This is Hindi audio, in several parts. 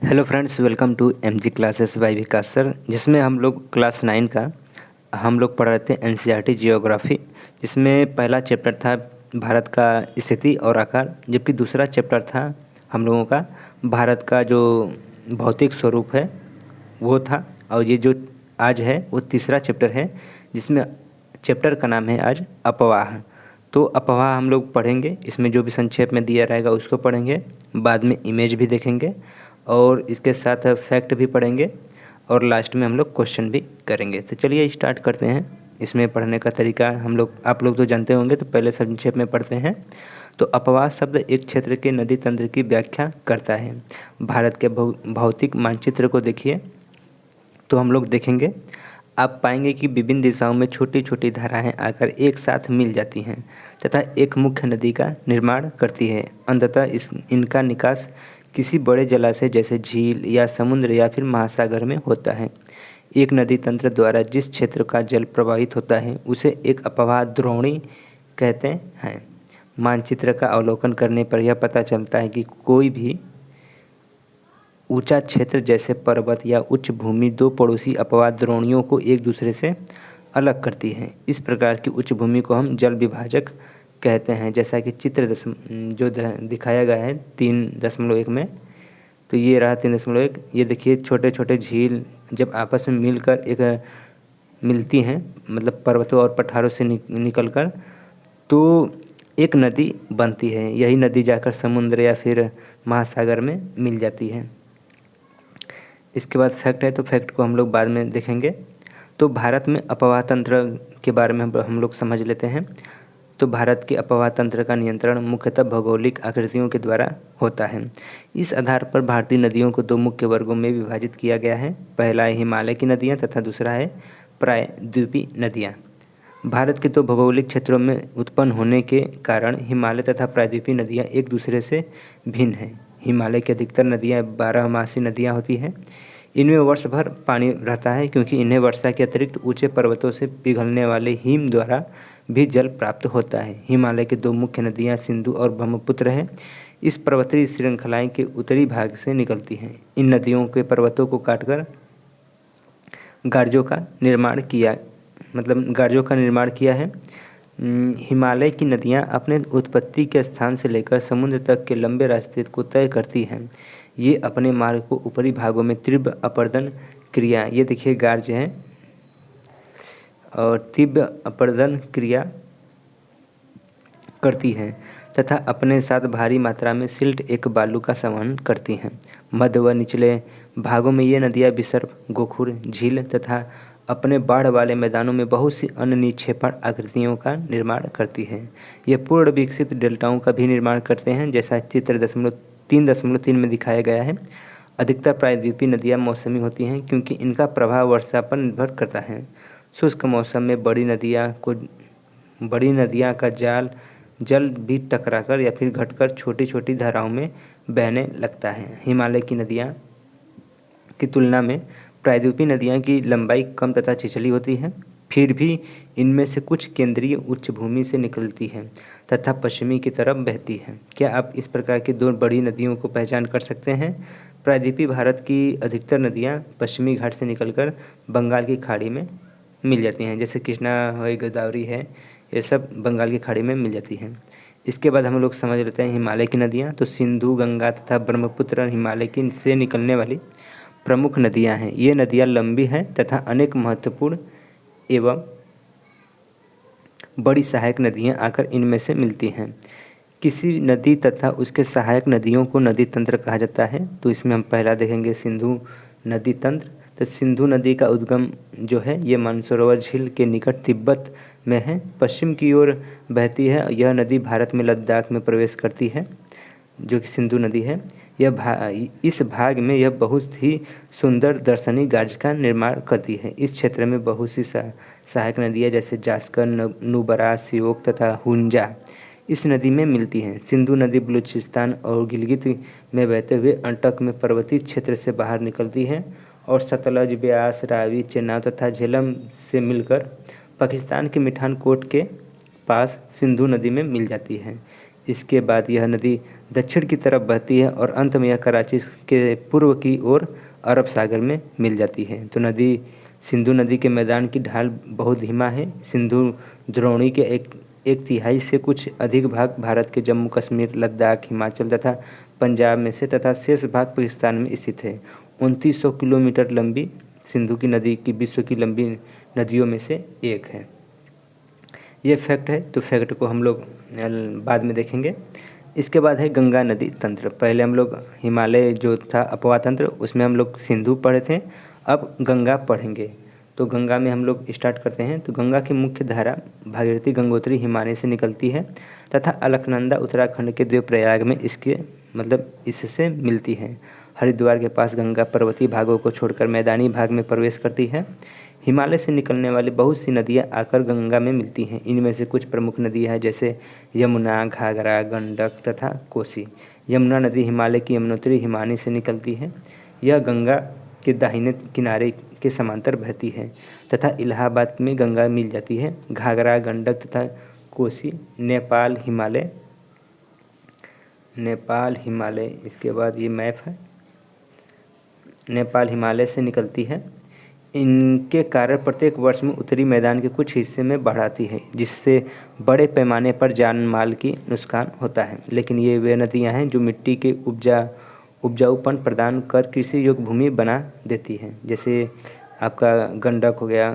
Hello friends, welcome to MG classes by Vikas sir, जिसमें हम लोग क्लास 9 का हम लोग पढ़ रहे थे एनसीईआरटी जियोग्राफी। जिसमें पहला चैप्टर था भारत का स्थिति और आकार, जबकि दूसरा चैप्टर था हम लोगों का भारत का जो भौतिक स्वरूप है वो था। और ये जो आज है वो तीसरा चैप्टर है, जिसमें चैप्टर का नाम है आज अपवाह। तो अपवाह हम लोग पढ़ेंगे, इसमें जो भी संक्षेप में दिया रहेगा उसको पढ़ेंगे, बाद में इमेज भी देखेंगे और इसके साथ फैक्ट भी पढ़ेंगे और लास्ट में हम लोग क्वेश्चन भी करेंगे। तो चलिए स्टार्ट करते हैं। इसमें पढ़ने का तरीका आप लोग तो जानते होंगे, तो पहले संक्षेप में पढ़ते हैं। तो अपवाह शब्द एक क्षेत्र के नदी तंत्र की व्याख्या करता है। भारत के भौतिक मानचित्र को देखिए तो हम लोग देखेंगे, आप पाएंगे कि विभिन्न दिशाओं में छोटी छोटी धाराएं आकर एक साथ मिल जाती हैं तथा एक मुख्य नदी का निर्माण करती है। अंततः इनका निकास किसी बड़े जलाशय जैसे झील या समुद्र या फिर महासागर में होता है। एक नदी तंत्र द्वारा जिस क्षेत्र का जल प्रवाहित होता है उसे एक अपवाह द्रोणी कहते हैं। मानचित्र का अवलोकन करने पर यह पता चलता है कि कोई भी ऊंचा क्षेत्र जैसे पर्वत या उच्च भूमि दो पड़ोसी अपवाह द्रोणियों को एक दूसरे से अलग करती है। इस प्रकार की उच्च भूमि को हम जल विभाजक कहते हैं, जैसा कि दिखाया गया है 3.1 में। तो ये रहा 3.1। ये देखिए, छोटे छोटे झील जब आपस में मिलकर एक मिलती हैं, मतलब पर्वतों और पठारों से निकलकर, तो एक नदी बनती है। यही नदी जाकर समुद्र या फिर महासागर में मिल जाती है। इसके बाद फैक्ट है, तो फैक्ट को हम लोग बाद में देखेंगे। तो भारत में अपवाह तंत्र के बारे में हम लोग समझ लेते हैं। तो भारत के अपवाह तंत्र का नियंत्रण मुख्यतः भौगोलिक आकृतियों के द्वारा होता है। इस आधार पर भारतीय नदियों को दो मुख्य वर्गों में विभाजित किया गया है। पहला है हिमालय की नदियाँ तथा दूसरा है प्रायद्वीपीय नदियाँ। भारत के दो भौगोलिक क्षेत्रों में उत्पन्न होने के कारण हिमालय तथा प्रायद्वीपीय नदियाँ एक दूसरे से भिन्न हैं। हिमालय की अधिकतर नदियाँ 12मासी नदियाँ होती हैं। इनमें वर्ष भर पानी रहता है, क्योंकि इन्हें वर्षा के अतिरिक्त ऊंचे पर्वतों से पिघलने वाले हिम द्वारा भी जल प्राप्त होता है। हिमालय की दो मुख्य नदियाँ सिंधु और ब्रह्मपुत्र हैं। इस पर्वतीय श्रृंखलाएँ के उत्तरी भाग से निकलती हैं। इन नदियों के पर्वतों को काटकर गार्जों का निर्माण किया है। हिमालय की नदियाँ अपने उत्पत्ति के स्थान से लेकर समुद्र तक के लंबे रास्ते को तय करती हैं। ये अपने मार्ग को ऊपरी भागों में तीव्र अपरदन क्रिया, ये देखिए गार्ज है, और तीव्र अपरदन क्रिया करती हैं तथा अपने साथ भारी मात्रा में सिल्ट एक बालू का संवहन करती हैं। मध्य व निचले भागों में ये नदियाँ विसर्प, गोखुर, झील तथा अपने बाढ़ वाले मैदानों में बहुत सी अन्य निक्षेपण आकृतियों का निर्माण करती है। ये पूर्ण विकसित डेल्टाओं का भी निर्माण करते हैं, जैसा चित्र 3.3 में दिखाया गया है। अधिकतर प्रायद्वीपीय नदियाँ मौसमी होती हैं, क्योंकि इनका प्रभाव वर्षा पर निर्भर करता है। शुष्क मौसम में बड़ी नदियाँ का जल भी टकराकर या फिर घटकर छोटी छोटी धाराओं में बहने लगता है। हिमालय की नदियाँ की तुलना में प्रायद्वीपीय नदियाँ की लंबाई कम तथा छिछली होती है। फिर भी इनमें से कुछ केंद्रीय उच्च भूमि से निकलती है तथा पश्चिमी की तरफ बहती है। क्या आप इस प्रकार की दो बड़ी नदियों को पहचान कर सकते हैं? प्रायद्वीपीय भारत की अधिकतर नदियाँ पश्चिमी घाट से निकलकर बंगाल की खाड़ी में मिल जाती हैं, जैसे कृष्णा है, गोदावरी है, ये सब बंगाल की खाड़ी में मिल जाती हैं। इसके बाद हम लोग समझ लेते हैं हिमालय की नदियाँ। तो सिंधु, गंगा तथा ब्रह्मपुत्र हिमालय की से निकलने वाली प्रमुख नदियाँ हैं। ये नदियाँ लंबी हैं तथा अनेक महत्वपूर्ण एवं बड़ी सहायक नदियाँ आकर इनमें से मिलती हैं। किसी नदी तथा उसके सहायक नदियों को नदी तंत्र कहा जाता है। तो इसमें हम पहला देखेंगे सिंधु नदी तंत्र। तो सिंधु नदी का उद्गम जो है ये मानसरोवर झील के निकट तिब्बत में है, पश्चिम की ओर बहती है। यह नदी भारत में लद्दाख में प्रवेश करती है, जो कि सिंधु नदी है। इस भाग में यह बहुत ही सुंदर दर्शनीय गार्ज का निर्माण करती है। इस क्षेत्र में बहुत सी सहायक नदियाँ जैसे जास्कर, नुबरा, श्योक तथा हुंजा इस नदी में मिलती हैं। सिंधु नदी बलूचिस्तान और गिलगित में बहते हुए अंटक में पर्वतीय क्षेत्र से बाहर निकलती है और सतलज, ब्यास, रावी, चेनाब तथा झेलम से मिलकर पाकिस्तान के मिठान कोट के पास सिंधु नदी में मिल जाती है। इसके बाद यह नदी दक्षिण की तरफ बहती है और अंत में यह कराची के पूर्व की ओर अरब सागर में मिल जाती है। तो नदी सिंधु नदी के मैदान की ढाल बहुत धीमा है। सिंधु द्रोणी के एक तिहाई से कुछ अधिक भाग भारत के जम्मू कश्मीर, लद्दाख, हिमाचल तथा पंजाब में से तथा शेष भाग पाकिस्तान में स्थित है। 2900 किलोमीटर लंबी सिंधु की नदी की विश्व की लंबी नदियों में से एक है। ये फैक्ट है, तो फैक्ट को हम लोग बाद में देखेंगे। इसके बाद है गंगा नदी तंत्र। पहले हम लोग हिमालय जो था अपवा तंत्र, उसमें हम लोग सिंधु पढ़े थे, अब गंगा पढ़ेंगे। तो गंगा में हम लोग स्टार्ट करते हैं। तो गंगा की मुख्य धारा भागीरथी गंगोत्री हिमालय से निकलती है तथा अलकनंदा उत्तराखंड के देवप्रयाग में इसके इससे मिलती है। हरिद्वार के पास गंगा पर्वतीय भागों को छोड़कर मैदानी भाग में प्रवेश करती है। हिमालय से निकलने वाली बहुत सी नदियाँ आकर गंगा में मिलती हैं। इनमें से कुछ प्रमुख नदियाँ हैं जैसे यमुना, घाघरा, गंडक तथा कोसी। यमुना नदी हिमालय की यमुनोत्री हिमानी से निकलती है। यह गंगा के दाहिने किनारे के समांतर बहती है तथा इलाहाबाद में गंगा मिल जाती है। घाघरा, गंडक तथा कोसी नेपाल हिमालय इसके बाद ये मैप है, नेपाल हिमालय से निकलती है। इनके कारण प्रत्येक वर्ष में उत्तरी मैदान के कुछ हिस्से में बाढ़ आती है, जिससे बड़े पैमाने पर जान माल की नुकसान होता है। लेकिन ये वे नदियाँ हैं जो मिट्टी के उपजाऊपन प्रदान कर कृषि योग्य भूमि बना देती हैं। जैसे आपका गंडक हो गया,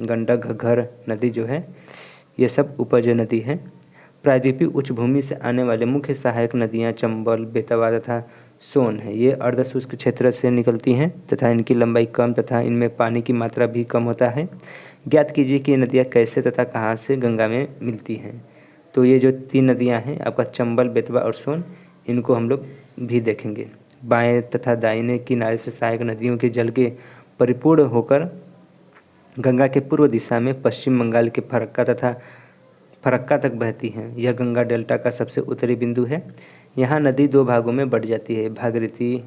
गंडक, घग्गर नदी जो है, ये सब उपज नदी है। प्रायद्वीपीय उच्च भूमि से आने वाले मुख्य सहायक नदियाँ चंबल, बेतवा तथा सोन है। ये अर्धशुष्क क्षेत्र से निकलती हैं तथा इनकी लंबाई कम तथा इनमें पानी की मात्रा भी कम होता है। ज्ञात कीजिए कि ये नदियाँ कैसे तथा कहाँ से गंगा में मिलती हैं। तो ये जो 3 नदियाँ हैं आपका चंबल, बेतवा और सोन, इनको हम लोग भी देखेंगे। बाएं तथा दाहिने किनारे से सहायक नदियों के जल के परिपूर्ण होकर गंगा के पूर्व दिशा में पश्चिम बंगाल के फरक्का तक बहती हैं। यह गंगा डेल्टा का सबसे उत्तरी बिंदु है। यहाँ नदी 2 भागों में बढ़ जाती है, भागीरथी,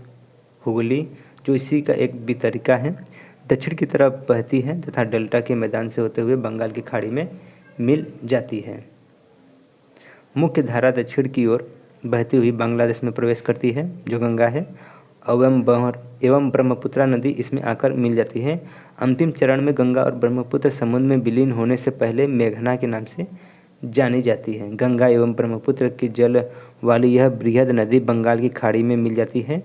हुगली, जो इसी का एक वितरिका है, दक्षिण की तरफ बहती है तथा डेल्टा के मैदान से होते हुए बंगाल की खाड़ी में मिल जाती है। मुख्य धारा दक्षिण की ओर बहती हुई बांग्लादेश में प्रवेश करती है, जो गंगा है, एवं ब्रह्मपुत्रा नदी इसमें आकर मिल जाती है। अंतिम चरण में गंगा और ब्रह्मपुत्र समुद्र में विलीन होने से पहले मेघना के नाम से जानी जाती है। गंगा एवं ब्रह्मपुत्र की जल वाली यह बृहद नदी बंगाल की खाड़ी में मिल जाती है।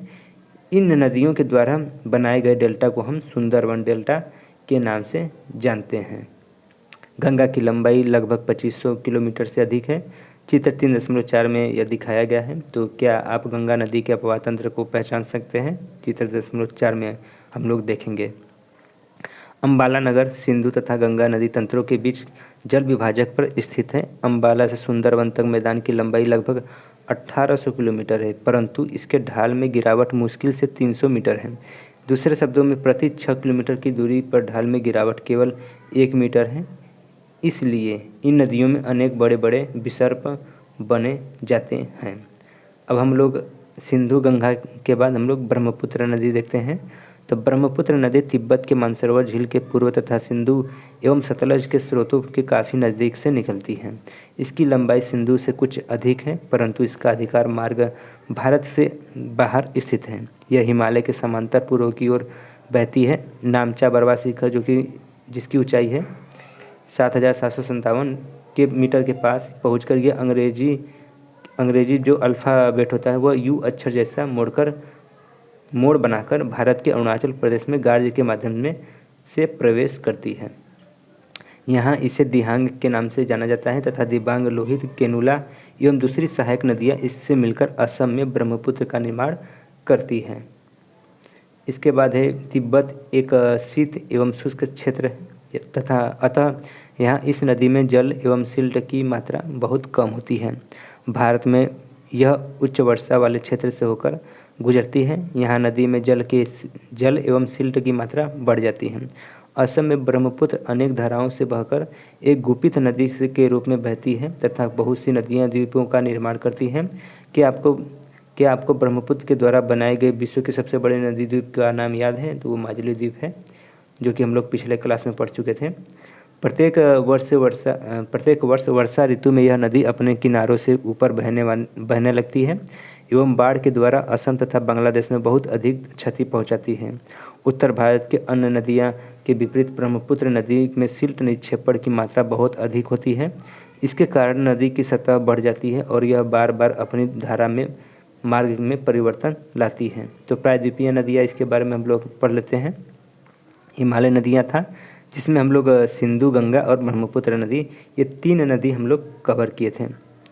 इन नदियों के द्वारा बनाए गए डेल्टा को हम सुंदरवन डेल्टा के नाम से जानते हैं। गंगा की लंबाई लगभग 2500 किलोमीटर से अधिक है। चित्र 3.4 में यह दिखाया गया है। तो क्या आप गंगा नदी के अपवाह तंत्र को पहचान सकते हैं? चित्र 3.4 में हम लोग देखेंगे। अम्बाला नगर सिंधु तथा गंगा नदी तंत्रों के बीच जल विभाजक पर स्थित है। अम्बाला से सुंदरवन तक मैदान की लंबाई लगभग 1800 किलोमीटर है, परंतु इसके ढाल में गिरावट मुश्किल से 300 मीटर है। दूसरे शब्दों में प्रति 6 किलोमीटर की दूरी पर ढाल में गिरावट केवल 1 मीटर है। इसलिए इन नदियों में अनेक बड़े बड़े विसर्प बने जाते हैं। अब हम लोग सिंधु गंगा के बाद हम लोग ब्रह्मपुत्र नदी देखते हैं। तो ब्रह्मपुत्र नदी तिब्बत के मानसरोवर झील के पूर्व तथा सिंधु एवं सतलज के स्रोतों के काफ़ी नज़दीक से निकलती है। इसकी लंबाई सिंधु से कुछ अधिक है, परंतु इसका अधिकार मार्ग भारत से बाहर स्थित है। यह हिमालय के समांतर पूर्व की ओर बहती है। नामचा बरवा शिखर, जो कि जिसकी ऊंचाई है 7757 के मीटर के पास पहुंचकर यह अंग्रेजी जो अल्फ़ाबेट होता है वह यू अक्षर जैसा मोड़ बनाकर भारत के अरुणाचल प्रदेश में गार्ज के माध्यम से प्रवेश करती है। यहाँ इसे दिहांग के नाम से जाना जाता है तथा दिबांग, लोहित, केनुला एवं दूसरी सहायक नदियाँ इससे मिलकर असम में ब्रह्मपुत्र का निर्माण करती हैं। इसके बाद है तिब्बत एक शीत एवं शुष्क क्षेत्र है तथा अतः यहाँ इस नदी में जल एवं सिल्ट की मात्रा बहुत कम होती है। भारत में यह उच्च वर्षा वाले क्षेत्र से होकर गुजरती है। यहाँ नदी में जल एवं सिल्ट की मात्रा बढ़ जाती है। असम में ब्रह्मपुत्र अनेक धाराओं से बहकर एक गुपित नदी के रूप में बहती है तथा बहुत सी नदियाँ द्वीपों का निर्माण करती हैं। क्या आपको ब्रह्मपुत्र के द्वारा बनाए गए विश्व के सबसे बड़े नदी द्वीप का नाम याद है? तो वो माजुली द्वीप है, जो कि हम लोग पिछले क्लास में पढ़ चुके थे। प्रत्येक वर्ष वर्षा ऋतु में यह नदी अपने किनारों से ऊपर बहने लगती है। एवं बाढ़ के द्वारा असम तथा बांग्लादेश में बहुत अधिक क्षति पहुंचाती है। उत्तर भारत के अन्य नदियां के विपरीत ब्रह्मपुत्र नदी में सिल्ट निक्षेपण की मात्रा बहुत अधिक होती है। इसके कारण नदी की सतह बढ़ जाती है और यह बार बार अपनी धारा में मार्ग में परिवर्तन लाती है। तो प्रायद्वीपीय नदियाँ, इसके बारे में हम लोग पढ़ लेते हैं। हिमालय नदियाँ था, जिसमें हम लोग सिंधु, गंगा और ब्रह्मपुत्र नदी, ये 3 नदी हम लोग कवर किए थे,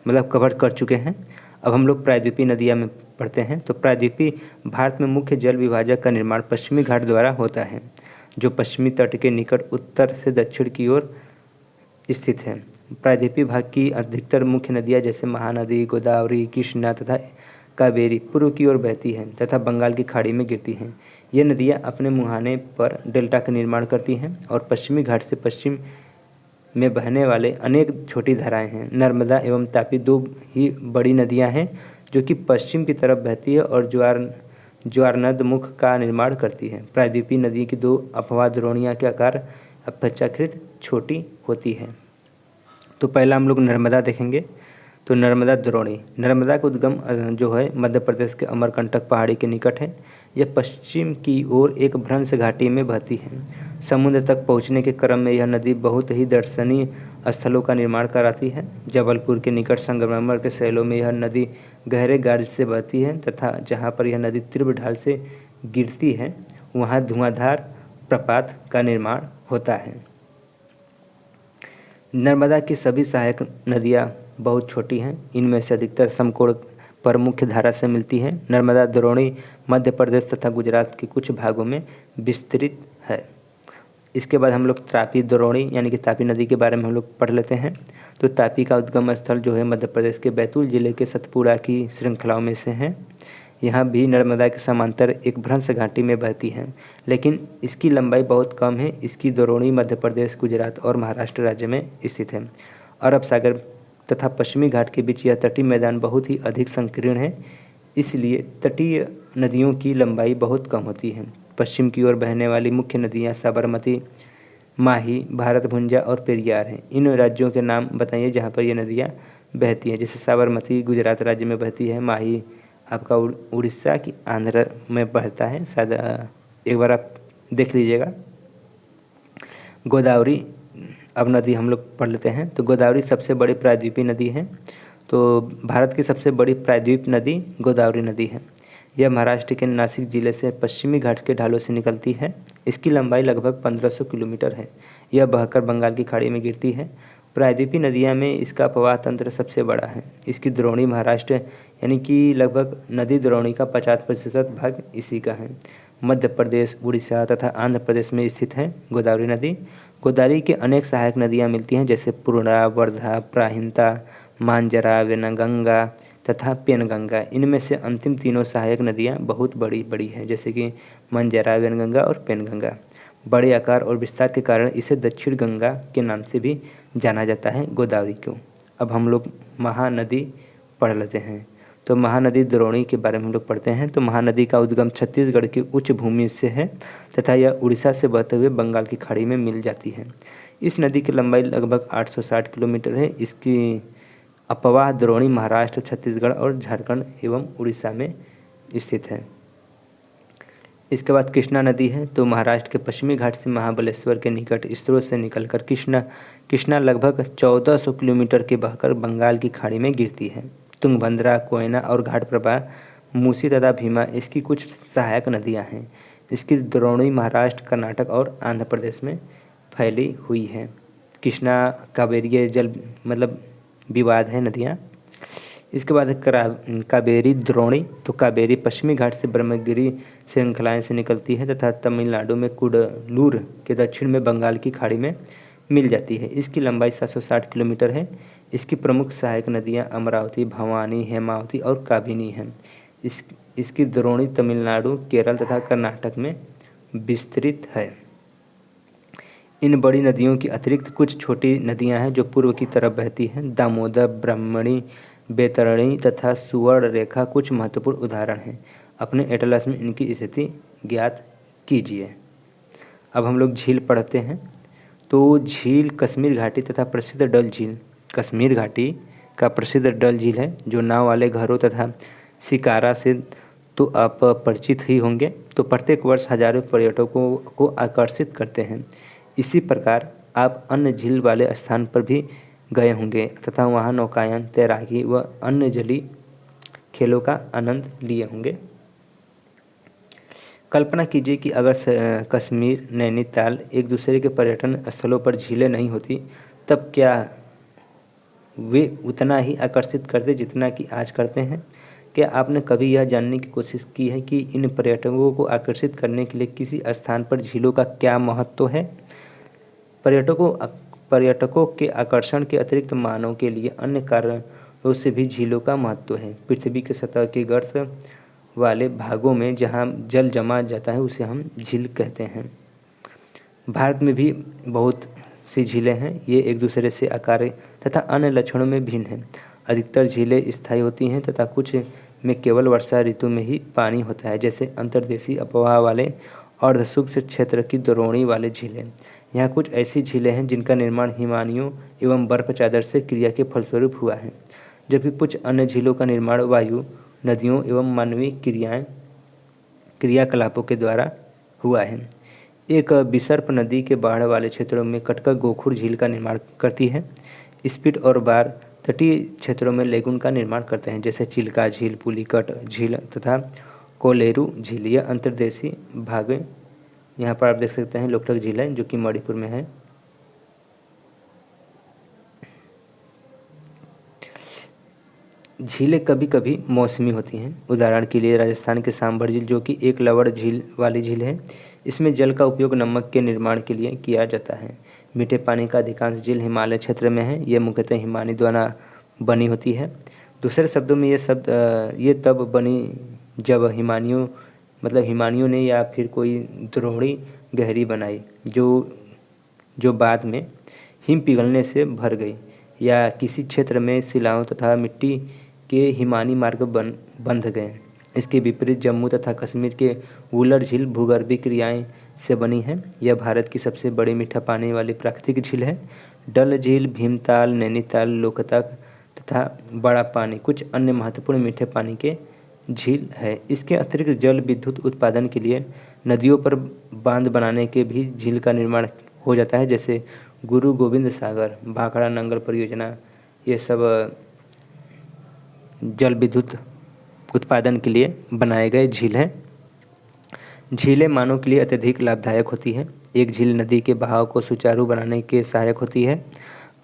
मतलब कवर कर चुके हैं। अब हम लोग प्रायद्वीपीय नदियाँ में पढ़ते हैं। तो प्रायद्वीपीय भारत में मुख्य जल विभाजक का निर्माण पश्चिमी घाट द्वारा होता है, जो पश्चिमी तट के निकट उत्तर से दक्षिण की ओर स्थित है। प्रायद्वीपीय भाग की अधिकतर मुख्य नदियाँ जैसे महानदी, गोदावरी, कृष्णा तथा कावेरी पूर्व की ओर बहती हैं तथा बंगाल की खाड़ी में गिरती हैं। ये नदियाँ अपने मुहाने पर डेल्टा का निर्माण करती हैं और पश्चिमी घाट से पश्चिम में बहने वाले अनेक छोटी धाराएं हैं। नर्मदा एवं तापी 2 ही बड़ी नदियाँ हैं जो कि पश्चिम की तरफ बहती है और ज्वारनद मुख का निर्माण करती है। प्रायद्वीपीय नदी की 2 अफवाह द्रोणियाँ के आकार अपेक्षाकृत छोटी होती है। तो पहला हम लोग नर्मदा देखेंगे। तो नर्मदा द्रोणी, नर्मदा का उद्गम जो है मध्य प्रदेश के अमरकंटक पहाड़ी के निकट है। यह पश्चिम की ओर एक भ्रंश घाटी में बहती है। समुद्र तक पहुंचने के क्रम में यह नदी बहुत ही दर्शनीय स्थलों का निर्माण कराती है। जबलपुर के निकट संगमरमर के शैलों में यह नदी गहरे गाज से बहती है तथा जहाँ पर यह नदी तीव्र ढाल से गिरती है वहाँ धुआंधार प्रपात का निर्माण होता है। नर्मदा की सभी सहायक नदियाँ बहुत छोटी हैं। इनमें से अधिकतर समकोण पर मुख्य धारा से मिलती है। नर्मदा द्रोणी मध्य प्रदेश तथा गुजरात के कुछ भागों में विस्तृत है। इसके बाद हम लोग तापी द्रोणी यानी कि तापी नदी के बारे में हम लोग पढ़ लेते हैं। तो तापी का उद्गम स्थल जो है मध्य प्रदेश के बैतूल जिले के सतपुड़ा की श्रृंखलाओं में से है। यहाँ भी नर्मदा के समांतर एक भ्रंश घाटी में बहती है, लेकिन इसकी लंबाई बहुत कम है। इसकी द्रोणी मध्य प्रदेश, गुजरात और महाराष्ट्र राज्य में स्थित है। अरब सागर तथा पश्चिमी घाट के बीच यह तटीय मैदान बहुत ही अधिक संकीर्ण है, इसलिए तटीय नदियों की लंबाई बहुत कम होती है। पश्चिम की ओर बहने वाली मुख्य नदियाँ साबरमती, माही, भारतभुंजा और पेरियार हैं। इन राज्यों के नाम बताइए जहाँ पर ये नदियाँ बहती हैं। जैसे साबरमती गुजरात राज्य में बहती है, माही आपका उड़ीसा की आंध्र में बहता है, शायद एक बार आप देख लीजिएगा। गोदावरी अब नदी हम लोग पढ़ लेते हैं। तो गोदावरी सबसे बड़ी प्रायद्वीपीय नदी है। तो भारत की सबसे बड़ी प्रायद्वीप नदी गोदावरी नदी है। यह महाराष्ट्र के नासिक जिले से पश्चिमी घाट के ढालों से निकलती है। इसकी लंबाई लगभग 1500 किलोमीटर है। यह बहकर बंगाल की खाड़ी में गिरती है। प्रायद्वीपीय नदियाँ में इसका प्रवाह तंत्र सबसे बड़ा है। इसकी द्रोणी महाराष्ट्र यानी कि लगभग नदी द्रोणी का 50% भाग इसी का है। मध्य प्रदेश, उड़ीसा तथा आंध्र प्रदेश में स्थित है गोदावरी नदी। गोदावरी के अनेक सहायक नदियाँ मिलती हैं जैसे पूर्णा, वर्धा, प्राहिंता, मांजरा, वेनगंगा तथा पेनगंगा। इनमें से अंतिम तीनों सहायक नदियाँ बहुत बड़ी बड़ी हैं, जैसे कि मंजरा, वेनगंगा और पेनगंगा। बड़े आकार और विस्तार के कारण इसे दक्षिण गंगा के नाम से भी जाना जाता है गोदावरी को। अब हम लोग महानदी पढ़ लेते हैं। तो महानदी द्रोणी के बारे में हम लोग पढ़ते हैं। तो महानदी का उद्गम छत्तीसगढ़ की उच्च भूमि से है तथा यह उड़ीसा से बहते हुए बंगाल की खाड़ी में मिल जाती है। इस नदी की लंबाई लगभग 860 किलोमीटर है। इसकी अपवाह द्रोणी महाराष्ट्र, छत्तीसगढ़ और झारखंड एवं उड़ीसा में स्थित है। इसके बाद कृष्णा नदी है। तो महाराष्ट्र के पश्चिमी घाट से महाबलेश्वर के निकट स्रोत से निकलकर कृष्णा लगभग 1400 किलोमीटर के बहकर बंगाल की खाड़ी में गिरती है। तुंगभद्रा, कोयना और घाटप्रभा, मूसी तथा भीमा इसकी कुछ सहायक नदियां हैं। इसकी द्रोणी महाराष्ट्र, कर्नाटक और आंध्र प्रदेश में फैली हुई है। कृष्णा कावेरी जल मतलब विवाद है नदियाँ। इसके बाद कावेरी द्रोणी। तो कावेरी पश्चिमी घाट से ब्रह्मगिरी श्रृंखलाएँ से निकलती है तथा तमिलनाडु में कुडलूर के दक्षिण में बंगाल की खाड़ी में मिल जाती है। इसकी लंबाई 760 किलोमीटर है। इसकी प्रमुख सहायक नदियाँ अमरावती, भवानी, हेमावती और काबिनी हैं। इसकी द्रोणी तमिलनाडु, केरल तथा कर्नाटक में विस्तृत है। इन बड़ी नदियों की अतिरिक्त कुछ छोटी नदियां हैं जो पूर्व की तरफ बहती हैं। दामोदर, ब्राह्मणी, बैतरणी तथा सुवर्ण रेखा कुछ महत्वपूर्ण उदाहरण हैं। अपने एटलस में इनकी स्थिति ज्ञात कीजिए। अब हम लोग झील पढ़ते हैं। तो झील कश्मीर घाटी तथा प्रसिद्ध डल झील, कश्मीर घाटी का प्रसिद्ध डल झील है जो नाव वाले घरों तथा शिकारा से तो आप परिचित ही होंगे। तो प्रत्येक वर्ष हजारों पर्यटकों को आकर्षित करते हैं। इसी प्रकार आप अन्य झील वाले स्थान पर भी गए होंगे तथा वहाँ नौकायन, तैराकी व अन्य जलीय खेलों का आनंद लिए होंगे। कल्पना कीजिए कि अगर कश्मीर, नैनीताल एक दूसरे के पर्यटन स्थलों पर झीलें नहीं होती, तब क्या वे उतना ही आकर्षित करते जितना कि आज करते हैं? क्या आपने कभी यह जानने की कोशिश की है कि इन पर्यटकों को आकर्षित करने के लिए किसी स्थान पर झीलों का क्या महत्व है? पर्यटकों पर्यटकों के आकर्षण के अतिरिक्त मानव के लिए अन्य कारणों से भी झीलों का महत्व है। पृथ्वी के सतह के गर्त वाले भागों में जहाँ जल जमा जाता है उसे हम झील कहते हैं। भारत में भी बहुत सी झीलें हैं। ये एक दूसरे से आकार तथा अन्य लक्षणों में भिन्न हैं। अधिकतर झीलें स्थायी होती हैं तथा कुछ में केवल वर्षा ऋतु में ही पानी होता है, जैसे अंतर्देशीय अपवाह वाले अर्धशुष्क क्षेत्र की द्रोणी वाले झीलें। यहाँ कुछ ऐसी झीलें हैं जिनका निर्माण हिमानियों एवं बर्फ चादर से क्रिया के फलस्वरूप हुआ है, जबकि कुछ अन्य झीलों का निर्माण वायु, नदियों एवं मानवीय क्रियाकलापों के द्वारा हुआ है। एक बिसर्प नदी के बाढ़ वाले क्षेत्रों में कटका गोखुर झील का निर्माण करती है। स्पीट और बार तटीय क्षेत्रों में लेगुन का निर्माण करते हैं, जैसे चिल्का झील, पुलिकट झील तथा कोलेरू झील। यह अंतर्देशीय भाग यहाँ पर आप देख सकते हैं लोकटक झील है जो कि मणिपुर में है। झीलें कभी कभी मौसमी होती हैं। उदाहरण के लिए राजस्थान के सांभर झील, जो कि एक लवण झील वाली झील है, इसमें जल का उपयोग नमक के निर्माण के लिए किया जाता है। मीठे पानी का अधिकांश झील हिमालय क्षेत्र में है। ये मुख्यतः हिमानी द्वारा बनी होती है। दूसरे शब्दों में ये तब बनी जब हिमानियों ने या फिर कोई द्रोणी गहरी बनाई जो बाद में हिम पिघलने से भर गई, या किसी क्षेत्र में शिलाओं तथा मिट्टी के हिमानी मार्ग बंध गए। इसके विपरीत जम्मू तथा कश्मीर के वुलर झील भूगर्भीय क्रियाएं से बनी है। यह भारत की सबसे बड़ी मीठा पानी वाली प्राकृतिक झील है। डल झील, भीमताल, नैनीताल, लोकतक तथा बड़ा पानी कुछ अन्य महत्वपूर्ण मीठे पानी के झील है। इसके अतिरिक्त जल विद्युत उत्पादन के लिए नदियों पर बांध बनाने के भी झील का निर्माण हो जाता है, जैसे गुरु गोविंद सागर, भाखड़ा नंगल परियोजना। ये सब जल विद्युत उत्पादन के लिए बनाए गए झील हैं। झीलें मानव के लिए अत्यधिक लाभदायक होती है। एक झील नदी के बहाव को सुचारू बनाने के सहायक होती है।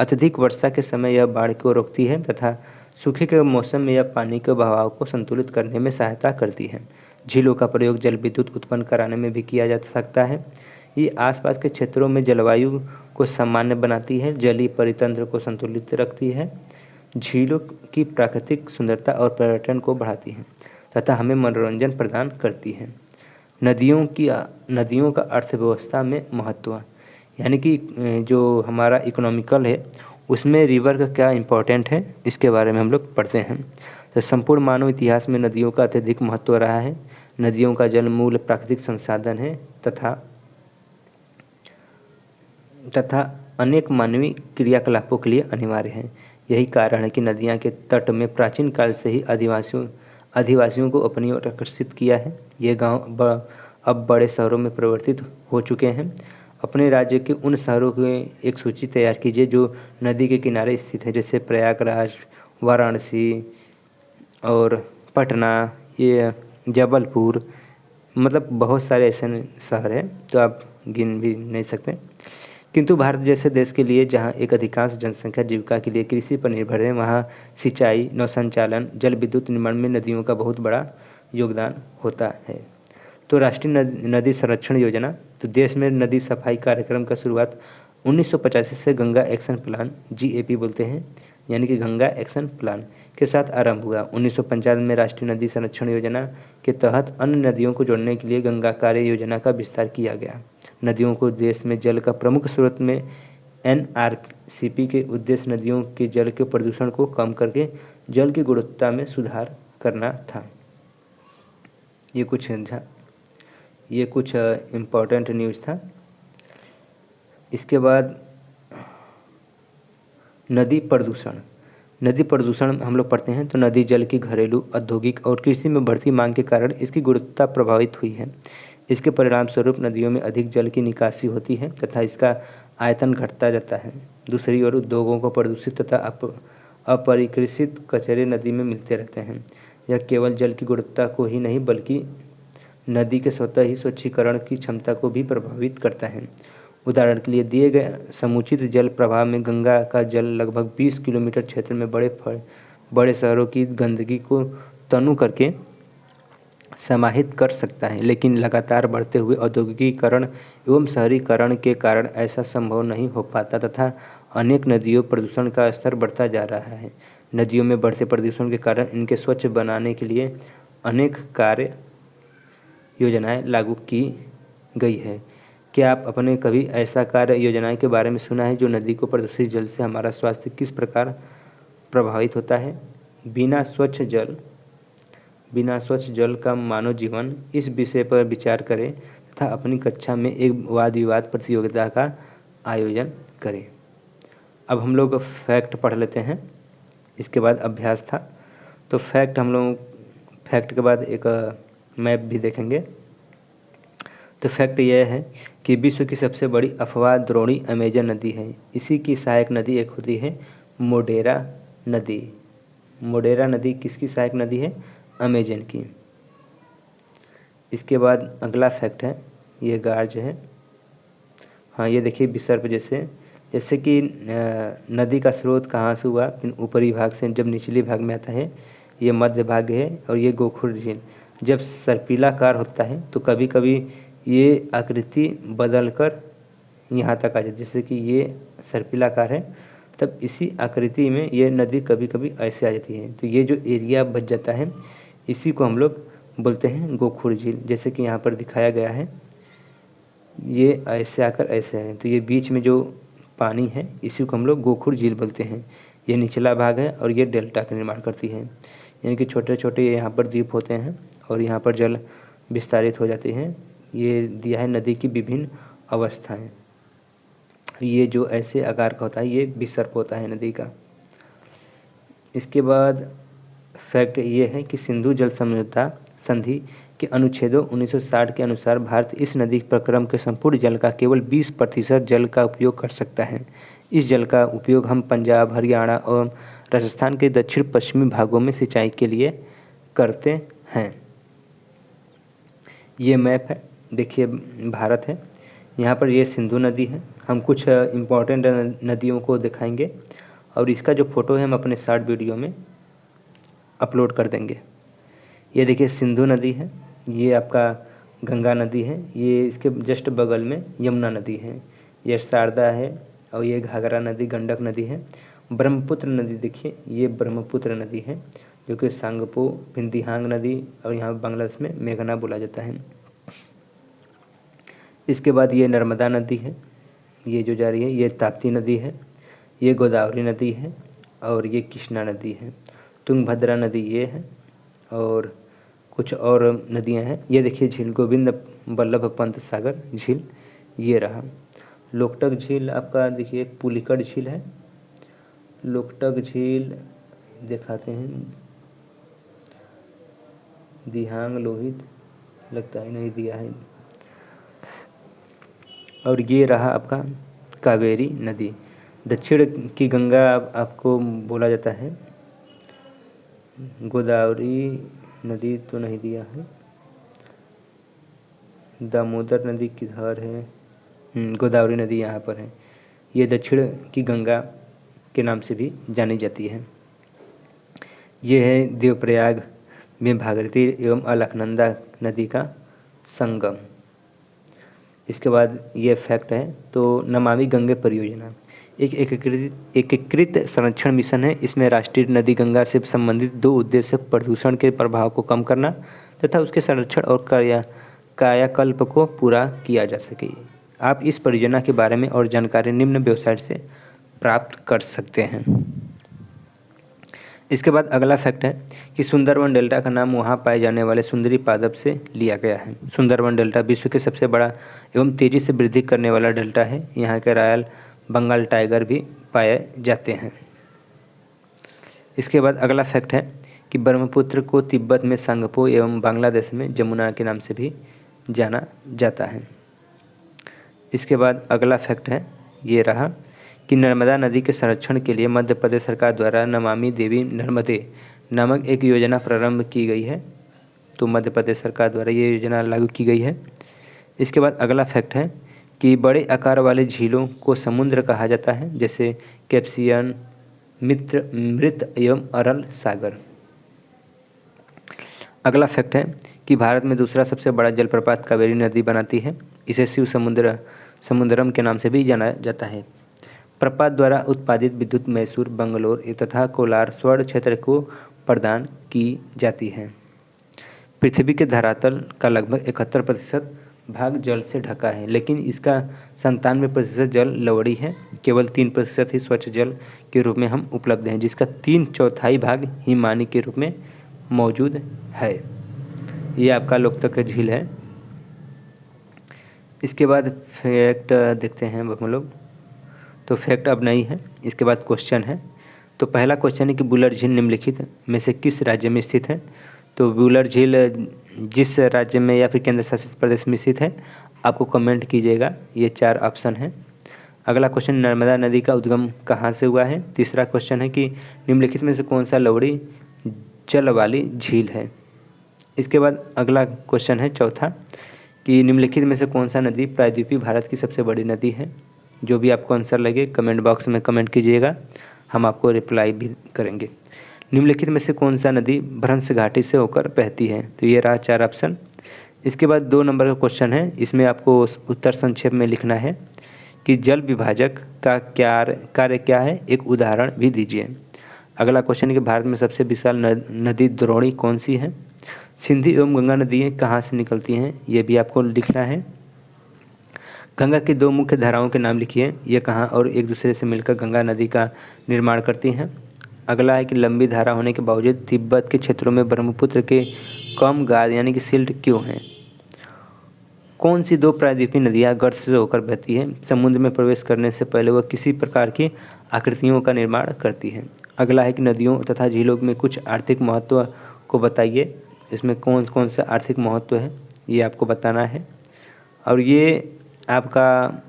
अत्यधिक वर्षा के समय यह बाढ़ को रोकती है तथा सूखे के मौसम में यह पानी के बहाव को संतुलित करने में सहायता करती है। झीलों का प्रयोग जल विद्युत उत्पन्न कराने में भी किया जा सकता है। ये आसपास के क्षेत्रों में जलवायु को सामान्य बनाती है, जलीय परितंत्र को संतुलित रखती है, झीलों की प्राकृतिक सुंदरता और पर्यटन को बढ़ाती है तथा हमें मनोरंजन प्रदान करती है। नदियों का अर्थव्यवस्था में महत्व, यानी कि जो हमारा इकोनॉमिकल है उसमें रिवर का क्या इम्पोर्टेंट है, इसके बारे में हम लोग पढ़ते हैं। तो संपूर्ण मानव इतिहास में नदियों का अत्यधिक महत्व रहा है। नदियों का जल मूल प्राकृतिक संसाधन है तथा अनेक मानवीय क्रियाकलापों के लिए अनिवार्य है। यही कारण है कि नदियाँ के तट में प्राचीन काल से ही आदिवासियों को अपनी ओर आकर्षित किया है। ये गांव अब बड़े शहरों में परिवर्तित हो चुके हैं। अपने राज्य के उन शहरों की एक सूची तैयार कीजिए जो नदी के किनारे स्थित है, जैसे प्रयागराज, वाराणसी और पटना, ये जबलपुर, मतलब बहुत सारे ऐसे शहर हैं तो आप गिन भी नहीं सकते। किंतु भारत जैसे देश के लिए जहाँ एक अधिकांश जनसंख्या जीविका के लिए कृषि पर निर्भर है, वहाँ सिंचाई, नौसंचालन, जल विद्युत निर्माण में नदियों का बहुत बड़ा योगदान होता है। तो राष्ट्रीय नदी संरक्षण योजना, तो देश में नदी सफाई कार्यक्रम का शुरुआत 1985 से गंगा एक्शन प्लान GAP बोलते हैं, यानी कि गंगा एक्शन प्लान के साथ आरंभ हुआ। 1995 में राष्ट्रीय नदी संरक्षण योजना के तहत अन्य नदियों को जोड़ने के लिए गंगा कार्य योजना का विस्तार किया गया। नदियों को देश में जल का प्रमुख स्रोत में NRCP के उद्देश्य नदियों के जल के प्रदूषण को कम करके जल की गुणवत्ता में सुधार करना था। ये कुछ इम्पोर्टेंट न्यूज़ था। इसके बाद नदी प्रदूषण। नदी प्रदूषण हम लोग पढ़ते हैं तो नदी जल की घरेलू, औद्योगिक और कृषि में बढ़ती मांग के कारण इसकी गुणवत्ता प्रभावित हुई है। इसके परिणाम स्वरूप नदियों में अधिक जल की निकासी होती है तथा इसका आयतन घटता जाता है। दूसरी ओर उद्योगों को प्रदूषित तथा अपरिकृषित कचरे नदी में मिलते रहते हैं। यह केवल जल की गुणवत्ता को ही नहीं बल्कि नदी के स्वतः ही स्वच्छीकरण की क्षमता को भी प्रभावित करता है। उदाहरण के लिए दिए गए समुचित जल प्रवाह में गंगा का जल लगभग 20 किलोमीटर क्षेत्र में बड़े शहरों की गंदगी को तनु करके समाहित कर सकता है, लेकिन लगातार बढ़ते हुए औद्योगिकीकरण एवं शहरीकरण के कारण ऐसा संभव नहीं हो पाता तथा अनेक नदियों प्रदूषण का स्तर बढ़ता जा रहा है। नदियों में बढ़ते प्रदूषण के कारण इनके स्वच्छ बनाने के लिए अनेक कार्य योजनाएं लागू की गई है। क्या आप अपने कभी ऐसा कार्य योजनाएं के बारे में सुना है जो नदी को प्रदूषित जल से हमारा स्वास्थ्य किस प्रकार प्रभावित होता है? बिना स्वच्छ जल का मानव जीवन, इस विषय पर विचार करें तथा अपनी कक्षा में एक वाद विवाद प्रतियोगिता का आयोजन करें। अब हम लोग फैक्ट पढ़ लेते हैं, इसके बाद अभ्यास था। तो फैक्ट के बाद एक मैप भी देखेंगे। तो फैक्ट यह है कि विश्व की सबसे बड़ी अफवाह द्रोणी अमेजन नदी है। इसी की सहायक नदी एक होती है मोडेरा नदी। मोडेरा नदी किसकी सहायक नदी है? अमेजन की। इसके बाद अगला फैक्ट है, ये गार्ज है। हाँ, ये देखिए विसर्प जैसे कि नदी का स्रोत कहाँ से हुआ? ऊपरी भाग से, जब निचले भाग में आता है ये मध्य भाग है और ये गोखुर झील। जब सर्पिलाकार होता है तो कभी कभी ये आकृति बदल कर यहाँ तक आ जाती है, जैसे कि ये सर्पिलाकार है तब इसी आकृति में ये नदी कभी कभी ऐसे आ जाती है। तो ये जो एरिया बच जाता है इसी को हम लोग बोलते हैं गोखुर झील। जैसे कि यहाँ पर दिखाया गया है, ये ऐसे आकर ऐसे है, तो ये बीच में जो पानी है इसी को हम लोग गोखुर झील बोलते हैं। ये निचला भाग है और ये डेल्टा का निर्माण करती है, यानी कि छोटे छोटे यहाँ पर द्वीप होते हैं और यहाँ पर जल विस्तारित हो जाते हैं। ये दिया है नदी की विभिन्न अवस्थाएं। ये जो ऐसे आकार का होता है ये विसर्प होता है नदी का। इसके बाद फैक्ट ये है कि सिंधु जल समझौता संधि के अनुच्छेदों 1960 के अनुसार भारत इस नदी प्रक्रम के संपूर्ण जल का केवल 20% जल का उपयोग कर सकता है। इस जल का उपयोग हम पंजाब, हरियाणा और राजस्थान के दक्षिण पश्चिमी भागों में सिंचाई के लिए करते हैं। ये मैप है, देखिए भारत है, यहाँ पर ये सिंधु नदी है। हम कुछ इम्पोर्टेंट नदियों को दिखाएंगे और इसका जो फ़ोटो है हम अपने शॉर्ट वीडियो में अपलोड कर देंगे। ये देखिए सिंधु नदी है, ये आपका गंगा नदी है, ये इसके जस्ट बगल में यमुना नदी है, ये शारदा है और ये घाघरा नदी गंडक नदी है। ब्रह्मपुत्र नदी देखिए, ये ब्रह्मपुत्र नदी है जो कि सांगपो, दिहांग नदी और यहाँ बांग्लादेश में मेघना बोला जाता है। इसके बाद ये नर्मदा नदी है, ये जो जा रही है, ये ताप्ती नदी है, ये गोदावरी नदी है और ये कृष्णा नदी है। तुंगभद्रा नदी ये है और कुछ और नदियां हैं। ये देखिए झील गोविंद बल्लभ पंत सागर झील ये रहा। लोकटक झील आपका देखिए पुलिकट झील है। लोकटक झील दिखाते हैं, दिहांग लोहित लगता है नहीं दिया है। और ये रहा आपका कावेरी नदी। दक्षिण की गंगा आपको बोला जाता है। गोदावरी नदी तो नहीं दिया है। दामोदर नदी किधर है? गोदावरी नदी यहाँ पर है। ये दक्षिण की गंगा के नाम से भी जानी जाती है। ये है देवप्रयाग में भागीरथी एवं अलकनंदा नदी का संगम। इसके बाद ये फैक्ट है, तो नमामि गंगे परियोजना एक एकीकृत संरक्षण मिशन है। इसमें राष्ट्रीय नदी गंगा से संबंधित 2 उद्देश्य प्रदूषण के प्रभाव को कम करना तथा उसके संरक्षण और कायाकल्प को पूरा किया जा सके। आप इस परियोजना के बारे में और जानकारी निम्न वेबसाइट से प्राप्त कर सकते हैं। इसके बाद अगला फैक्ट है कि सुंदरवन डेल्टा का नाम वहाँ पाए जाने वाले सुंदरी पादप से लिया गया है। सुंदरवन डेल्टा विश्व के सबसे बड़ा एवं तेज़ी से वृद्धि करने वाला डेल्टा है। यहाँ के रॉयल बंगाल टाइगर भी पाए जाते हैं। इसके बाद अगला फैक्ट है कि ब्रह्मपुत्र को तिब्बत में सांगपो एवं बांग्लादेश में जमुना के नाम से भी जाना जाता है। इसके बाद अगला फैक्ट है ये रहा कि नर्मदा नदी के संरक्षण के लिए मध्य प्रदेश सरकार द्वारा नमामि देवी नर्मदे नामक एक योजना प्रारंभ की गई है। तो मध्य प्रदेश सरकार द्वारा ये योजना लागू की गई है। इसके बाद अगला फैक्ट है कि बड़े आकार वाले झीलों को समुद्र कहा जाता है, जैसे कैप्सियन, मित्र, मृत एवं अरल सागर। अगला फैक्ट है कि भारत में दूसरा सबसे बड़ा जलप्रपात कावेरी नदी बनाती है। इसे शिव समुद्रम के नाम से भी जाना जाता है। प्रपात द्वारा उत्पादित विद्युत मैसूर, बंगलोर तथा कोलार स्वर्ण क्षेत्र को प्रदान की जाती है। पृथ्वी के धरातल का लगभग 71% भाग जल से ढका है, लेकिन इसका 97% जल लवणी है। केवल 3% ही स्वच्छ जल के रूप में हम उपलब्ध हैं, जिसका 3/4 भाग हिमानी के रूप में मौजूद है। ये आपका लोकतक झील है। इसके बाद फैक्ट देखते हैं हम लोग। तो फैक्ट अब नहीं है, इसके बाद क्वेश्चन है। तो पहला क्वेश्चन है कि बुलर झील निम्नलिखित में से किस राज्य में स्थित है। तो बुलर झील जिस राज्य में या फिर केंद्र शासित प्रदेश में स्थित है, आपको कमेंट कीजिएगा। ये 4 ऑप्शन है। अगला क्वेश्चन, नर्मदा नदी का उद्गम कहाँ से हुआ है। तीसरा क्वेश्चन है कि निम्नलिखित में से कौन सा लवणी जल वाली झील है। इसके बाद अगला क्वेश्चन है चौथा कि निम्नलिखित में से कौन सा नदी प्रायद्वीपीय भारत की सबसे बड़ी नदी है। जो भी आपको आंसर लगे कमेंट बॉक्स में कमेंट कीजिएगा, हम आपको रिप्लाई भी करेंगे। निम्नलिखित में से कौन सा नदी भ्रंश घाटी से होकर बहती है। तो ये रहा 4 ऑप्शन। इसके बाद 2 नंबर का क्वेश्चन है, इसमें आपको उत्तर संक्षेप में लिखना है कि जल विभाजक का कार्य क्या है, एक उदाहरण भी दीजिए। अगला क्वेश्चन है कि भारत में सबसे विशाल नदी द्रोणी कौन सी है। सिंधु एवं गंगा नदियाँ कहाँ से निकलती हैं, ये भी आपको लिखना है। गंगा की 2 मुख्य धाराओं के नाम लिखिए, ये कहाँ और एक दूसरे से मिलकर गंगा नदी का निर्माण करती हैं। अगला है कि लंबी धारा होने के बावजूद तिब्बत के क्षेत्रों में ब्रह्मपुत्र के कम गाद यानी कि सिल्ट क्यों हैं। कौन सी 2 प्रायद्वीपीय नदियाँ गर्त से होकर बहती हैं। समुद्र में प्रवेश करने से पहले वह किसी प्रकार की आकृतियों का निर्माण करती हैं। अगला है कि नदियों तथा झीलों में कुछ आर्थिक महत्व को बताइए। इसमें कौन कौन सा आर्थिक महत्व है, ये आपको बताना है। और ये आपका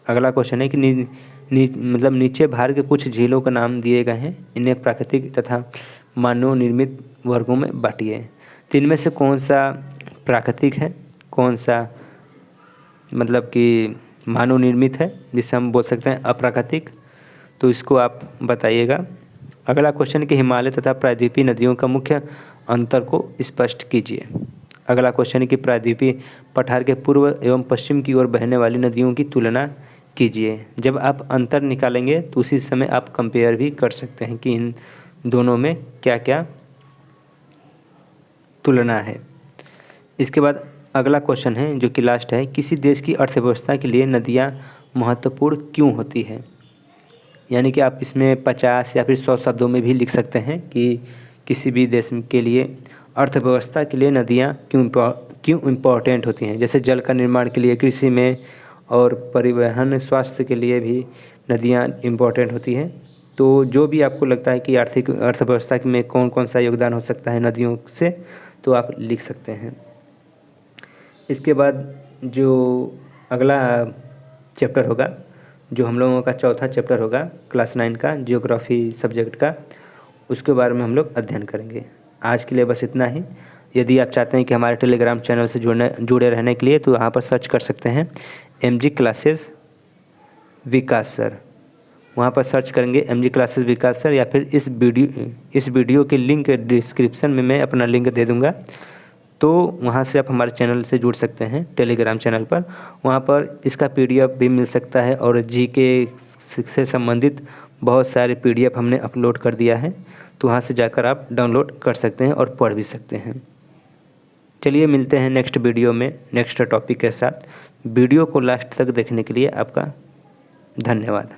अगला क्वेश्चन है कि मतलब नीचे भारत के कुछ झीलों का नाम दिए गए हैं, इन्हें प्राकृतिक तथा मानव निर्मित वर्गों में बांटिए। तो इनमें से कौन सा प्राकृतिक है, कौन सा मतलब कि मानव निर्मित है, जिससे हम बोल सकते हैं अप्राकृतिक। तो इसको आप बताइएगा। अगला क्वेश्चन है कि हिमालय तथा प्रायद्वीपीय नदियों का मुख्य अंतर को स्पष्ट कीजिए। अगला क्वेश्चन है कि प्रायद्वीपीय पठार के पूर्व एवं पश्चिम की ओर बहने वाली नदियों की तुलना कीजिए। जब आप अंतर निकालेंगे तो उसी समय आप कंपेयर भी कर सकते हैं कि इन दोनों में क्या क्या तुलना है। इसके बाद अगला क्वेश्चन है जो कि लास्ट है, किसी देश की अर्थव्यवस्था के लिए नदियाँ महत्वपूर्ण क्यों होती हैं। यानी कि आप इसमें 50 या फिर 100 शब्दों में भी लिख सकते हैं कि किसी भी देश के लिए अर्थव्यवस्था के लिए नदियाँ क्यों इम्पोर्टेंट होती हैं। जैसे जल का निर्माण के लिए, कृषि में और परिवहन, स्वास्थ्य के लिए भी नदियाँ इम्पोर्टेंट होती हैं। तो जो भी आपको लगता है कि अर्थव्यवस्था में कौन कौन सा योगदान हो सकता है नदियों से, तो आप लिख सकते हैं। इसके बाद जो अगला चैप्टर होगा, जो हम लोगों का चौथा चैप्टर होगा क्लास 9 का जियोग्राफी सब्जेक्ट का, उसके बारे में हम लोग अध्ययन करेंगे। आज के लिए बस इतना ही। यदि आप चाहते हैं कि हमारे टेलीग्राम चैनल से जुड़े रहने के लिए, तो यहाँ पर सर्च कर सकते हैं MG क्लासेस विकास सर। वहाँ पर सर्च करेंगे MG क्लासेस विकास सर, या फिर इस वीडियो के लिंक डिस्क्रिप्शन में मैं अपना लिंक दे दूँगा। तो वहाँ से आप हमारे चैनल से जुड़ सकते हैं टेलीग्राम चैनल पर। वहाँ पर इसका PDF भी मिल सकता है और GK से संबंधित बहुत सारे PDF हमने अपलोड कर दिया है, तो वहाँ से जाकर आप डाउनलोड कर सकते हैं और पढ़ भी सकते हैं। चलिए मिलते हैं नेक्स्ट वीडियो में नेक्स्ट टॉपिक के साथ। वीडियो को लास्ट तक देखने के लिए आपका धन्यवाद।